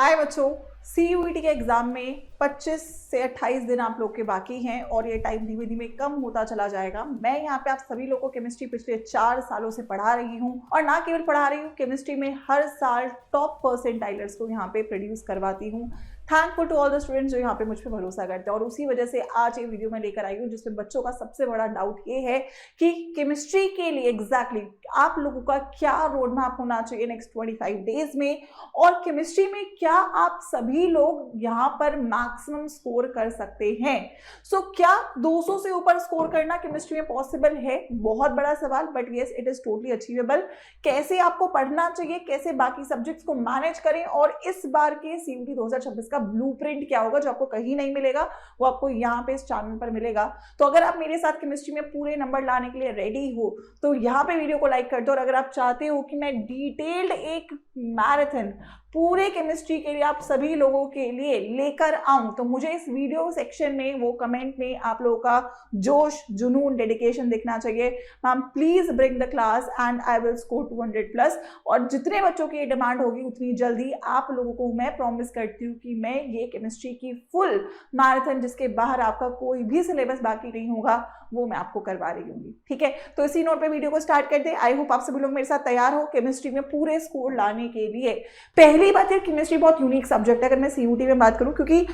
हाय बच्चों, CUET के exam में 25 से 28 दिन आप लोग के बाकी हैं और ये टाइम धीमे धीमे कम होता चला जाएगा। मैं यहाँ पे आप सभी लोगों को केमिस्ट्री पिछले 4 सालों से पढ़ा रही हूँ और ना केवल पढ़ा रही हूँ, केमिस्ट्री में हर साल टॉप परसेंटाइलर्स को यहाँ पे प्रोड्यूस करवाती हूँ। Thankful to all the students जो यहाँ पे मुझ पर भरोसा करते हैं और उसी वजह से आज ये वीडियो मैं लेकर आई हूँ जिसमें बच्चों का सबसे बड़ा डाउट ये है कि केमिस्ट्री के लिए एग्जैक्टली आप लोगों का क्या रोड मैप होना चाहिए नेक्स्ट 25 डेज में और केमिस्ट्री में क्या आप सभी लोग यहाँ पर मैक्सिमम स्कोर कर सकते हैं। सो क्या 200 से ऊपर स्कोर करना केमिस्ट्री में पॉसिबल है? बहुत बड़ा सवाल, but yes it is totally achievable. कैसे आपको पढ़ना चाहिए, कैसे बाकी सब्जेक्ट्स को मैनेज करें और इस बार के CUET 2026 का ब्लूप्रिंट क्या होगा जो आपको कहीं नहीं मिलेगा, वो आपको यहाँ पे इस चैनल पर मिलेगा। तो अगर आप मेरे साथ केमिस्ट्री में पूरे नंबर लाने के लिए रेडी हो तो यहाँ पे वीडियो को लाइक कर दो और अगर आप चाहते हो कि मैं डिटेल्ड एक मैराथन पूरे केमिस्ट्री के लिए आप सभी लोगों के लिए लेकर आऊं तो मुझे इस वीडियो सेक्शन में वो कमेंट में आप लोगों का जोश, जुनून, डेडिकेशन दिखना चाहिए। Ma'am please bring the class and I will score 200+ और जितने बच्चों की ये डिमांड होगी उतनी जल्दी आप लोगों को मैं प्रॉमिस करती हूँ कि मैं ये केमिस्ट्री की फुल मैराथन जिसके बाहर आपका कोई भी सिलेबस बाकी नहीं होगा वो मैं आपको करवा रही हूँ। ठीक है, तो इसी नोट पे वीडियो को स्टार्ट करते हैं। आई होप आप सभी लोग मेरे साथ तैयार हो केमिस्ट्री में पूरे स्कोर लाने के लिए। पहली बात है, केमिस्ट्री बहुत यूनिक सब्जेक्ट है अगर मैं CUET में बात करूं क्योंकि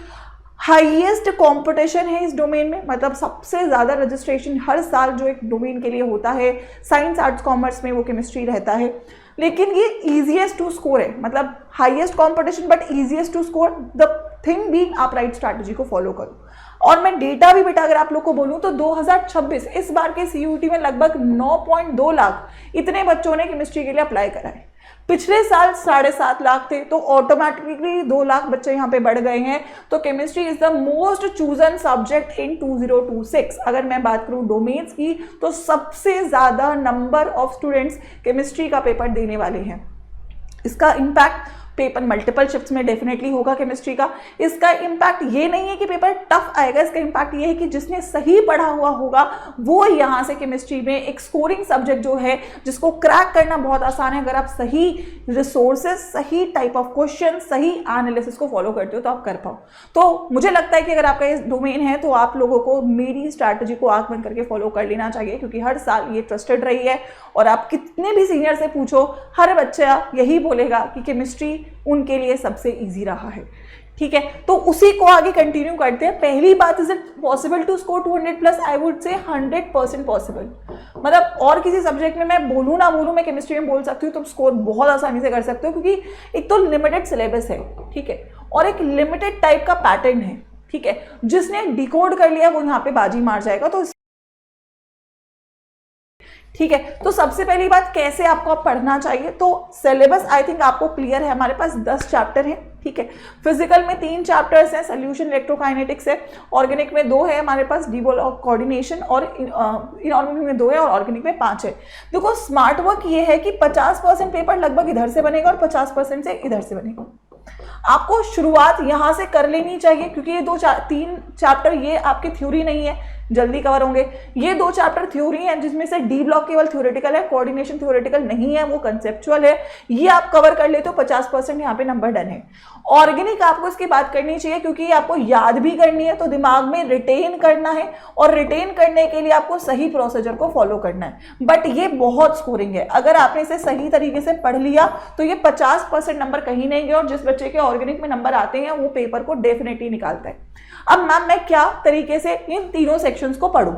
हाईएस्ट कंपटीशन है इस डोमेन में, मतलब सबसे ज्यादा रजिस्ट्रेशन हर साल जो एक डोमेन के लिए होता है साइंस आर्ट्स कॉमर्स में वो केमिस्ट्री रहता है। लेकिन ये इजीएस्ट टू स्कोर है, मतलब highest competition but easiest to score. The thing being आप राइट स्ट्रैटेजी को फॉलो करो। और मैं डेटा भी बेटा अगर आप लोग को बोलूं तो 2026 इस बार के CUET में लगभग 9.2 लाख इतने बच्चों ने केमिस्ट्री के लिए अप्लाई करा है। पिछले साल 7.5 लाख थे, तो ऑटोमेटिकली 2 लाख बच्चे यहाँ पे बढ़ गए हैं। तो chemistry is the most chosen subject in 2026। अगर मैं बात करूँ डोमेन्स की तो सबसे ज्यादा नंबर ऑफ स्टूडेंट्स केमिस्ट्री का पेपर देने वाले हैं। इसका इम्पैक्ट पेपर मल्टीपल शिफ्ट्स में डेफिनेटली होगा केमिस्ट्री का। इसका इम्पैक्ट ये नहीं है कि पेपर टफ आएगा, इसका इम्पैक्ट ये है कि जिसने सही पढ़ा हुआ होगा वो यहाँ से केमिस्ट्री में एक स्कोरिंग सब्जेक्ट जो है जिसको क्रैक करना बहुत आसान है। अगर आप सही रिसोर्सेज, सही टाइप ऑफ क्वेश्चन, सही एनालिसिस को फॉलो करते हो तो आप कर पाओ। तो मुझे लगता है कि अगर आपका ये डोमेन है तो आप लोगों को मेरी स्ट्रैटेजी को आंख बंद करके फॉलो कर लेना चाहिए क्योंकि हर साल ये ट्रस्टेड रही है और आप कितने भी सीनियर से पूछो हर बच्चा यही बोलेगा कि केमिस्ट्री उनके लिए सबसे इजी रहा है। ठीक है, तो उसी को आगे कंटिन्यू करते हैं। पहली बात, is it possible to score 200+? I would say 100% possible. मतलब और किसी सब्जेक्ट में मैं बोलूँ ना बोलूँ, मैं केमिस्ट्री में बोल सकती हूँ तो स्कोर बहुत आसानी से कर सकते हो क्योंकि एक तो लिमिटेड सिलेबस है, ठीक है, और एक लिमिटेड टाइप का पैटर्न है। ठीक है, जिसने डिकोड कर लिया वो यहाँ पे बाजी मार जाएगा। तो ठीक है, तो सबसे पहली बात कैसे आपको पढ़ना चाहिए, तो सिलेबस आई थिंक आपको क्लियर है। हमारे पास 10 चैप्टर हैं। ठीक है, फिजिकल में 3 चैप्टर्स हैं, सोल्यूशन इलेक्ट्रोकाइनेटिक्स है, ऑर्गेनिक में 2 है हमारे पास, डीबॉल कोऑर्डिनेशन, और इनऑर्गेनिक में 2 है और ऑर्गेनिक में 5 है। देखो स्मार्ट वर्क ये है कि 50% पेपर लगभग इधर से बनेगा और 50% से इधर से बनेगा। आपको शुरुआत यहां से कर लेनी चाहिए क्योंकि ये 3 चैप्टर ये आपकी थ्योरी नहीं है, जल्दी कवर होंगे। ये 2 चैप्टर थ्योरी हैं जिसमें से डी ब्लॉक केवल थ्योरेटिकल है, कोऑर्डिनेशन थ्योरेटिकल नहीं है, वो कंसेप्चुअल है। ये आप कवर कर लेते हो 50% यहाँ पे नंबर डन है। ऑर्गेनिक आपको इसकी बात करनी चाहिए क्योंकि ये आपको याद भी करनी है, तो दिमाग में रिटेन करना है और रिटेन करने के लिए आपको सही प्रोसीजर को फॉलो करना है। बट ये बहुत स्कोरिंग है, अगर आपने इसे सही तरीके से पढ़ लिया तो ये 50% नंबर कहीं नहीं गया और जिस बच्चे के ऑर्गेनिक में नंबर आते हैं वो पेपर को डेफिनेटली निकालता है। अब मैम मैं क्या तरीके से इन तीनों सेक्शंस को पढ़ूं?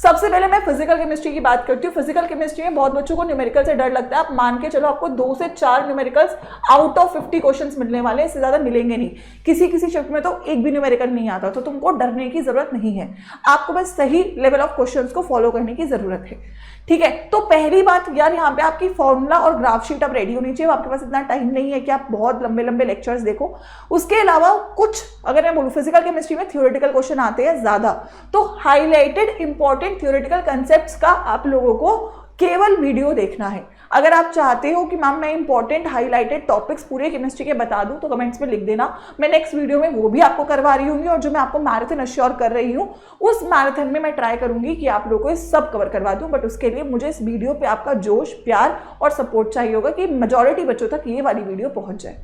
सबसे पहले मैं फिजिकल केमिस्ट्री की बात करती हूँ। फिजिकल केमिस्ट्री में बहुत बच्चों को न्यूमेरिकल से डर लगता है। आप मान के चलो आपको 2 से 4 न्यूमेरिकल्स आउट ऑफ 50 क्वेश्चंस मिलने वाले हैं, इससे ज्यादा मिलेंगे नहीं। किसी शिफ्ट में तो एक भी न्यूमेरिकल नहीं आता, तो तुमको डरने की जरूरत नहीं है। आपको बस सही लेवल ऑफ क्वेश्चंस को फॉलो करने की जरूरत है। ठीक है, तो पहली बात यार यहाँ पे आपकी फॉर्मूला और ग्राफ शीट अब रेडी होनी चाहिए। आपके पास इतना टाइम नहीं है कि आप बहुत लंबे लंबे लेक्चर्स देखो। उसके अलावा कुछ अगर मैं बोलूँ फिजिकल केमिस्ट्री में थ्योरेटिकल क्वेश्चन आते हैं ज्यादा, तो हाईलाइटेड इंपॉर्टेंट थ्योरेटिकल कंसेप्ट्स का आप लोगों को केवल वीडियो देखना है। अगर आप चाहते हो कि मैम मैं इंपॉर्टेंट हाईलाइटेड टॉपिक्स पूरे केमिस्ट्री के बता दूं तो कमेंट्स में लिख देना, मैं नेक्स्ट वीडियो में वो भी आपको करवा रही हूँ। और जो मैं आपको मैराथन अश्योर कर रही हूँ उस मैराथन में मैं ट्राई करूंगी कि आप लोगों को सब कवर करवा दूं। बट उसके लिए मुझे इस वीडियो पे आपका जोश, प्यार और सपोर्ट चाहिए होगा कि मेजॉरिटी बच्चों तक ये वाली वीडियो पहुंच जाए।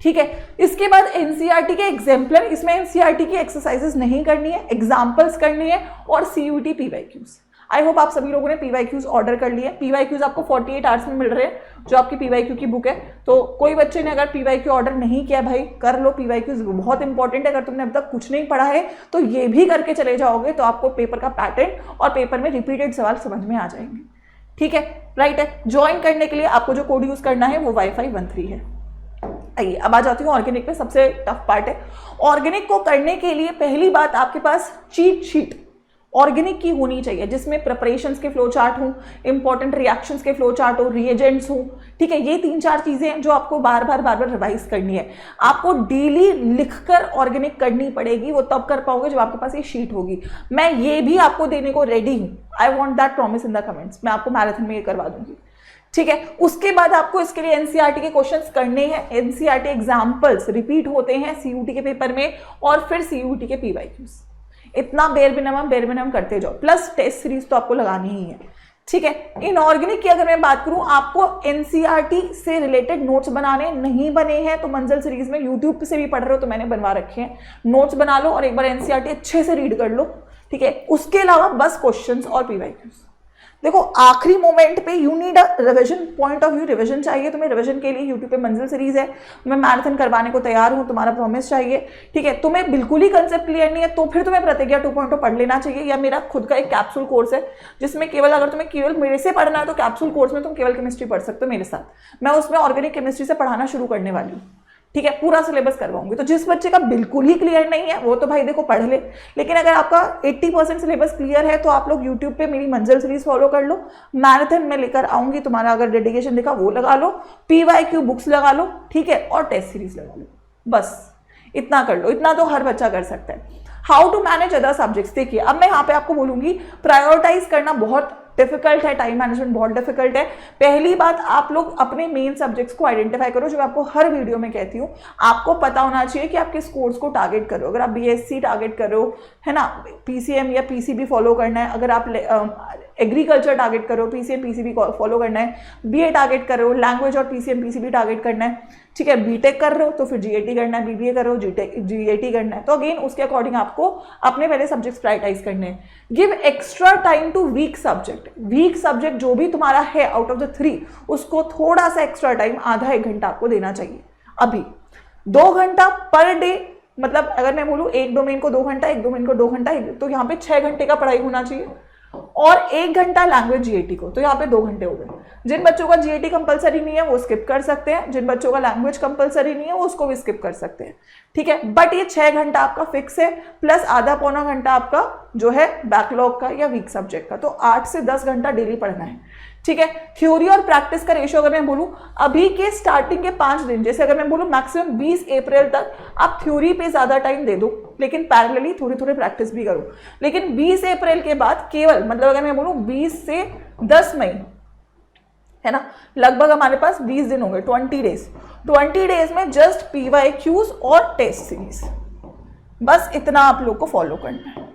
ठीक है। इसके बाद एनसीईआरटी के एग्जाम्पलर, इसमें एनसीईआरटी की एक्सरसाइजेस नहीं करनी है, एग्जाम्पल्स करनी है, और सीयूटी पीवाईक्यूज। आई होप आप सभी लोगों ने पीवाईक्यूज ऑर्डर कर लिए। पीवाईक्यूज आपको 48 आवर्स में मिल रहे हैं, जो आपकी पीवाईक्यू की बुक है। तो कोई बच्चे ने अगर पीवाईक्यू ऑर्डर नहीं किया, भाई कर लो, पीवाईक्यूज बहुत इंपॉर्टेंट है। अगर तुमने अब तक कुछ नहीं पढ़ा है तो ये भी करके चले जाओगे तो आपको पेपर का पैटर्न और पेपर में रिपीटेड सवाल समझ में आ जाएंगे। ठीक है, राइट है। ज्वाइन करने के लिए आपको जो कोड यूज करना है वो वाईफाई 13 है। आइए अब आ जाती हूँ ऑर्गेनिक पे। सबसे टफ पार्ट है ऑर्गेनिक को करने के लिए। पहली बात, आपके पास चीट शीट ऑर्गेनिक की होनी चाहिए, जिसमें प्रिपरेशंस के फ्लो चार्ट हो, इंपॉर्टेंट रिएक्शंस के फ्लो चार्ट हो, रिएजेंट्स हो। ठीक है, ये 3-4 चीजें जो आपको बार बार रिवाइज करनी है। आपको डेली लिखकर ऑर्गेनिक करनी पड़ेगी, वो तब कर पाओगे जब आपके पास ये शीट होगी। मैं ये भी आपको देने को रेडी हूं। I want that promise in the comments. मैं आपको मैराथन में ये करवा दूंगी। ठीक है, उसके बाद आपको इसके लिए एनसीईआरटी के क्वेश्चंस करने हैं। एनसीईआरटी एग्जाम्पल्स रिपीट होते हैं सीयूटी के पेपर में, और फिर सीयूटी के पीवाईक्यूज। इतना बेर मिनिमम करते जाओ, प्लस टेस्ट सीरीज तो आपको लगानी ही है। ठीक है, इनऑर्गेनिक की अगर मैं बात करूं, आपको एनसीईआरटी से रिलेटेड नोट्स बनाने नहीं बने हैं तो मंजिल सीरीज में यूट्यूब से भी पढ़ रहे हो तो मैंने बनवा रखे हैं। नोट्स बना लो और एक बार एनसीईआरटी अच्छे से रीड कर लो। ठीक है, उसके अलावा बस क्वेश्चंस और पीवाईक्यूज। देखो आखिरी मोमेंट पे you need a revision point of view. Revision चाहिए तुम्हें, रिवीजन के लिए यूट्यूब पे मंजिल सीरीज है। मैं मैराथन करवाने को तैयार हूं, तुम्हारा प्रॉमिस चाहिए। ठीक है, तुम्हें बिल्कुल ही कंसेप्ट क्लियर नहीं है तो फिर तुम्हें प्रतिज्ञा 2.0 पढ़ लेना चाहिए, या मेरा खुद का एक कैप्सूल कोर्स है जिसमें केवल, अगर तुम्हें केवल मेरे से पढ़ना है तो कैप्सूल कोर्स में तुम केवल केमिस्ट्री पढ़ सकते हो मेरे साथ। मैं उसमें ऑर्गेनिक केमिस्ट्री से पढ़ाना शुरू करने वाली हूँ। ठीक है, पूरा सिलेबस करवाऊंगी। तो जिस बच्चे का बिल्कुल ही क्लियर नहीं है वो तो भाई देखो पढ़ ले, लेकिन अगर आपका 80% सिलेबस क्लियर है तो आप लोग यूट्यूब पे मेरी मंजिल सीरीज फॉलो कर लो। मैराथन में लेकर आऊंगी, तुम्हारा अगर डेडिकेशन दिखा वो लगा लो, पीवाईक्यू बुक्स लगा लो, ठीक है, और टेस्ट सीरीज लगा लो। बस इतना कर लो, इतना तो हर बच्चा कर सकता है। How to manage other subjects, देखिए अब मैं यहाँ पे आपको बोलूंगी प्रायोरिटाइज करना बहुत डिफिकल्ट है, टाइम मैनेजमेंट बहुत डिफिकल्ट है। पहली बात, आप लोग अपने मेन सब्जेक्ट्स को आइडेंटिफाई करो, जो मैं आपको हर वीडियो में कहती हूँ। आपको पता होना चाहिए कि आप किस कोर्स को टारगेट करो। अगर आप बीएससी टारगेट करो, है ना, पीसीएम या पीसीबी फॉलो करना है। अगर आप एग्रीकल्चर टारगेट करो, पीसीएम पीसीबी फॉलो करना है। बीए टारगेट करो, लैंग्वेज और पीसीएम पीसीबी टारगेट करना है। ठीक है, बीटेक कर रहे हो तो फिर जीएटी करना है, बीबीए कर रहे हो जीएटी करना है। तो अगेन उसके अकॉर्डिंग आपको अपने पहले सब्जेक्ट्स प्रायोरिटाइज करने हैं। Give extra time to weak subject. Weak subject जो भी तुम्हारा है आउट ऑफ द 3, उसको थोड़ा सा एक्स्ट्रा टाइम, आधा 1 घंटा आपको देना चाहिए। अभी 2 घंटा पर डे, मतलब अगर मैं बोलूँ एक डोमेन को 2 घंटा, एक डोमेन को 2 घंटा, तो यहाँ पे 6 घंटे का पढ़ाई होना चाहिए, और 1 घंटा लैंग्वेज जीएटी को, तो यहाँ पे 2 घंटे हो गए। जिन बच्चों का जीएटी कंपलसरी नहीं है वो स्किप कर सकते हैं, जिन बच्चों का लैंग्वेज कंपलसरी नहीं है वो उसको भी स्किप कर सकते हैं। ठीक है, बट ये 6 घंटा आपका फिक्स है, प्लस आधा पौना घंटा आपका जो है बैकलॉग का या वीक सब्जेक्ट का। तो 8 से 10 घंटा डेली पढ़ना है। ठीक है, थ्योरी और प्रैक्टिस का रेशियो अगर मैं बोलूं, अभी के स्टार्टिंग के 5 दिन, जैसे अगर मैं बोलूं मैक्सिमम 20 अप्रैल तक आप थ्योरी पे ज्यादा टाइम दे दो, लेकिन पैरेलली थोड़ी थोड़ी प्रैक्टिस भी करो। लेकिन 20 अप्रैल के बाद केवल, मतलब अगर मैं बोलूं 20 से 10 मई, है ना, लगभग हमारे पास 20 दिन हो गए, 20 डेज। 20 डेज में जस्ट पीवाईक्यूज और टेस्ट सीरीज, बस इतना आप लोग को फॉलो करना है।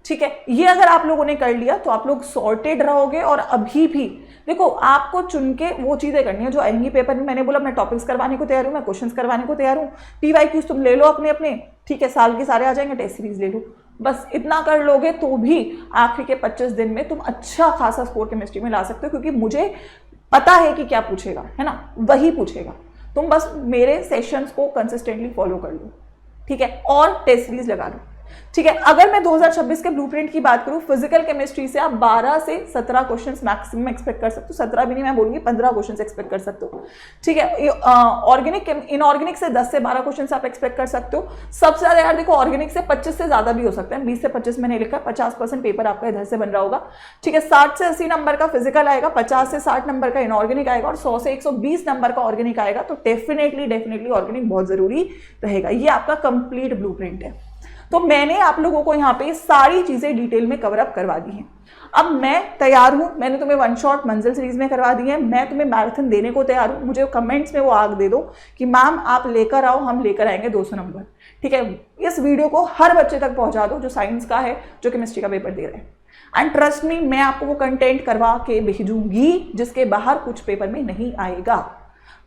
ठीक है, ये अगर आप लोगों ने कर लिया तो आप लोग सॉर्टेड रहोगे। और अभी भी देखो आपको चुन के वो चीजें करनी है जो आएंगी पेपर में। मैंने बोला मैं टॉपिक्स करवाने को तैयार हूँ, मैं क्वेश्चंस करवाने को तैयार हूँ। पीवाईक्यूज तुम ले लो अपने अपने, ठीक है, साल के सारे आ जाएंगे, टेस्ट सीरीज ले लो। बस इतना कर लोगे तो भी आखिर के 25 दिन में तुम अच्छा खासा स्कोर केमिस्ट्री में ला सकते हो, क्योंकि मुझे पता है कि क्या पूछेगा, है ना, वही पूछेगा। तुम बस मेरे सेशंस को कंसिस्टेंटली फॉलो कर लो, ठीक है, और टेस्ट सीरीज लगा लो। ठीक है, अगर मैं 2026 के ब्लूप्रिंट की बात करूं, फिजिकल केमिस्ट्री से आप 12 से 17 क्वेश्चंस मैक्सिमम एक्सपेक्ट कर सकते हो। 17 भी नहीं, मैं बोलूंगी 15 क्वेश्चंस एक्सपेक्ट कर सकते हो। ठीक है, ऑर्गेनिक इनऑर्गेनिक से 10 से 12 क्वेश्चंस आप एक्सपेक्ट कर सकते हो। सबसे ज्यादा यार देखो ऑर्गेनिक से 25 से ज्यादा भी हो सकता है, 20 से 25 मैंने लिखा, 50% पेपर आपका इधर से बन रहा होगा। ठीक है, 60 से 80 नंबर का फिजिकल आएगा, 50 से 60 नंबर का इनऑर्गेनिक आएगा, और 100 से 120 नंबर का ऑर्गेनिक आएगा। तो डेफिनेटली ऑर्गेनिक बहुत जरूरी रहेगा। ये आपका कंप्लीट ब्लूप्रिंट है। तो मैंने आप लोगों को यहाँ पे सारी चीजें डिटेल में कवर अप करवा दी हैं। अब मैं तैयार हूं, मैंने तुम्हें 1 शॉट मंजिल सीरीज में करवा दी है, मैं तुम्हें मैराथन देने को तैयार हूं। मुझे कमेंट्स में वो आग दे दो कि मैम आप लेकर आओ, हम लेकर आएंगे 200 नंबर। ठीक है, इस वीडियो को हर बच्चे तक पहुंचा दो जो साइंस का है, जो केमिस्ट्री का पेपर दे रहे हैं। एंड ट्रस्ट मी, मैं आपको वो कंटेंट करवा के भेजूंगी जिसके बाहर कुछ पेपर में नहीं आएगा।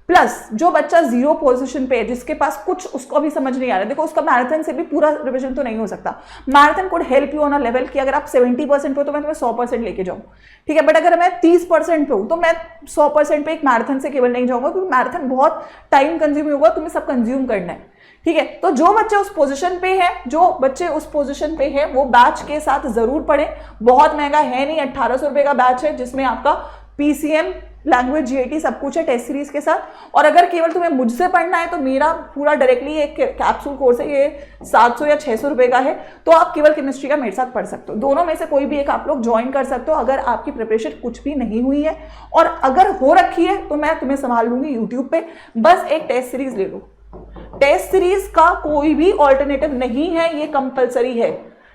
प्लस जो बच्चा 0 पोजीशन पे है, जिसके पास कुछ उसको अभी समझ नहीं आ रहा है, देखो उसका मैराथन से भी पूरा रिविजन तो नहीं हो सकता। Marathon could help you on a level कि अगर आप 70% पे हो तो मैं तुम्हें 100% लेके जाऊँ, ठीक है, बट अगर मैं 30% पे हूँ तो मैं 100% पे एक मैराथन से केवल नहीं जाऊंगा, क्योंकि मैराथन बहुत टाइम कंज्यूम होगा, तुम्हें सब कंज्यूम करना है, ठीक है। तो जो बच्चे उस पोजीशन पे है, वो बैच के साथ जरूर पढ़े। बहुत महंगा है नहीं, 1800 रुपए का बैच है, जिसमें आपका पीसीएम, लैंग्वेज, जीएटी सब कुछ है टेस्ट सीरीज के साथ। और अगर केवल तुम्हें मुझसे पढ़ना है तो मेरा पूरा डायरेक्टली एक कैप्सूल कोर्स है, ये 700 या 600 रुपए का है, तो आप केवल केमिस्ट्री का मेरे साथ पढ़ सकते हो। दोनों में से कोई भी एक आप लोग ज्वाइन कर सकते हो अगर आपकी प्रिपरेशन कुछ भी नहीं हुई है, और अगर हो रखी है तो मैं तुम्हें संभाल लूंगी यूट्यूब पे। बस एक टेस्ट सीरीज ले लो, टेस्ट सीरीज का कोई भी ऑल्टरनेटिव नहीं है, ये कंपलसरी है,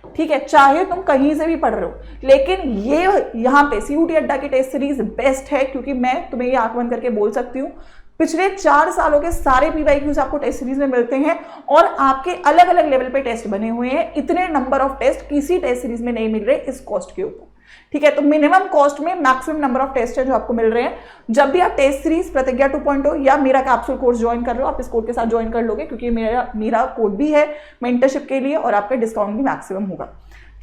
ठीक है, चाहे तुम कहीं से भी पढ़ रहे हो। लेकिन ये यहाँ पे सीयूटी अड्डा की टेस्ट सीरीज बेस्ट है, क्योंकि मैं तुम्हें ये आंख बंद करके बोल सकती हूँ, पिछले 4 सालों के सारे पीवाईक्यूज आपको टेस्ट सीरीज में मिलते हैं, और आपके अलग अलग लेवल पे टेस्ट बने हुए हैं। इतने नंबर ऑफ टेस्ट किसी टेस्ट सीरीज में नहीं मिल रहे इस कॉस्ट के ऊपर, ठीक है। तो मिनिमम कॉस्ट में मैक्सिमम नंबर ऑफ टेस्ट है जो आपको मिल रहे हैं। जब भी आप टेस्ट सीरीज, प्रतिज्ञा 2.0 या मेरा कैप्सूल कोर्स ज्वाइन कर रहे हो, आप इस कोड के साथ ज्वाइन कर लोगे, क्योंकि मेरा कोड भी है मेंटरशिप के लिए, और आपका डिस्काउंट भी मैक्सिमम होगा,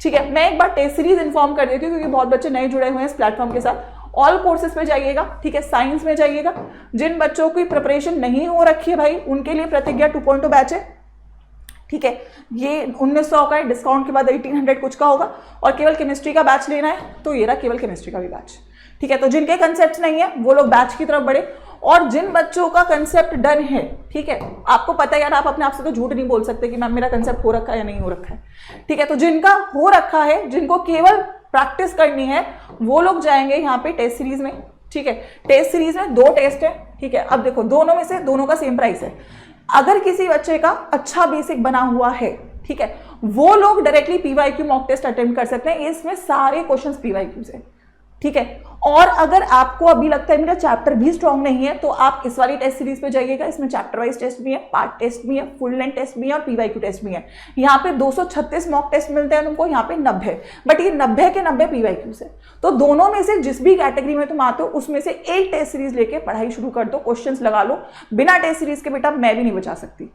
ठीक है। मैं एक बार टेस्ट सीरीज इन्फॉर्म कर देती हूँ, क्योंकि बहुत बच्चे नए जुड़े हुए हैं इस प्लेटफॉर्म के साथ। ऑल कोर्सेज पे जाइएगा, ठीक है, साइंस में जाइएगा। जिन बच्चों की प्रिपरेशन नहीं हो रखी है भाई, उनके लिए प्रतिज्ञा 2.0 बैच है, ठीक है, ये 1900 का है, डिस्काउंट के बाद 1800 कुछ का होगा। और केवल केमिस्ट्री का बैच लेना है तो ये रहा केवल केमिस्ट्री का भी बैच, ठीक है। तो जिनके कंसेप्ट नहीं है वो लोग बैच की तरफ बढ़े, और जिन बच्चों का कंसेप्ट डन है, ठीक है, आपको पता है यार, आप अपने आप से तो झूठ नहीं बोल सकते कि मैम मेरा कंसेप्ट हो रखा है या नहीं हो रखा है, ठीक है। तो जिनका हो रखा है, जिनको केवल प्रैक्टिस करनी है, वो लोग जाएंगे यहाँ पे टेस्ट सीरीज में, ठीक है। टेस्ट सीरीज में 2 टेस्ट है, ठीक है। अब देखो, दोनों में से दोनों का सेम प्राइस है। अगर किसी बच्चे का अच्छा बेसिक बना हुआ है, ठीक है, वो लोग directly PYQ mock test attempt कर सकते हैं, इसमें सारे क्वेश्चंस पीवाईक्यू से, ठीक है। और अगर आपको अभी लगता है मेरा चैप्टर भी स्ट्रांग नहीं है, तो आप इस वाली टेस्ट सीरीज पे जाइएगा। इसमें चैप्टर वाइज टेस्ट भी है, पार्ट टेस्ट भी है, फुल लेंथ टेस्ट भी है, और पीवाईक्यू टेस्ट भी है। यहाँ पे 236 मॉक टेस्ट मिलते हैं तुमको, यहाँ पे 90, बट ये 90 के 90 पीवाईक्यू से। तो दोनों में से जिस भी कैटेगरी में तुम आते हो, उसमें से एक टेस्ट सीरीज लेके पढ़ाई शुरू कर दो, क्वेश्चंस लगा लो। बिना टेस्ट सीरीज के बेटा मैं भी नहीं बचा सकती,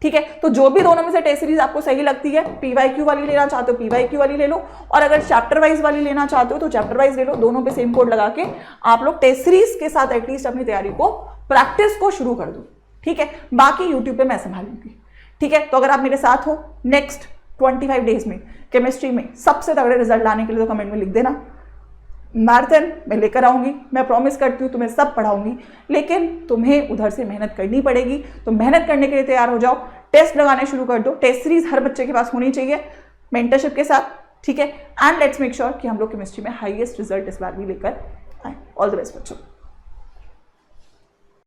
ठीक है। तो जो भी दोनों में से टेस्ट सीरीज आपको सही लगती है, पीवाईक्यू वाली लेना चाहते हो पीवाईक्यू वाली ले लो, और अगर चैप्टर वाइज वाली लेना चाहते हो तो चैप्टर वाइज ले लो। दोनों पे सेम कोड लगा के आप लोग टेस्ट सीरीज के साथ एटलीस्ट अपनी तैयारी को, प्रैक्टिस को शुरू कर दो, ठीक है। बाकी यूट्यूब पे मैं संभालूंगी, ठीक है। तो अगर आप मेरे साथ हो, नेक्स्ट 25 डेज में केमिस्ट्री में सबसे तगड़े रिजल्ट लाने के लिए तो कमेंट में लिख देना। मैराथन मैं लेकर आऊंगी, मैं प्रॉमिस करती हूँ, तुम्हें सब पढ़ाऊंगी, लेकिन तुम्हें उधर से मेहनत करनी पड़ेगी। तो मेहनत करने के लिए तैयार हो जाओ, टेस्ट लगाने शुरू कर दो। टेस्ट सीरीज हर बच्चे के पास होनी चाहिए मेंटरशिप के साथ, ठीक है। एंड लेट्स मेक श्योर कि हम लोग केमिस्ट्री में हाईएस्ट रिजल्ट इस बार भी लेकर आए। ऑल द बेस्ट बच्चों।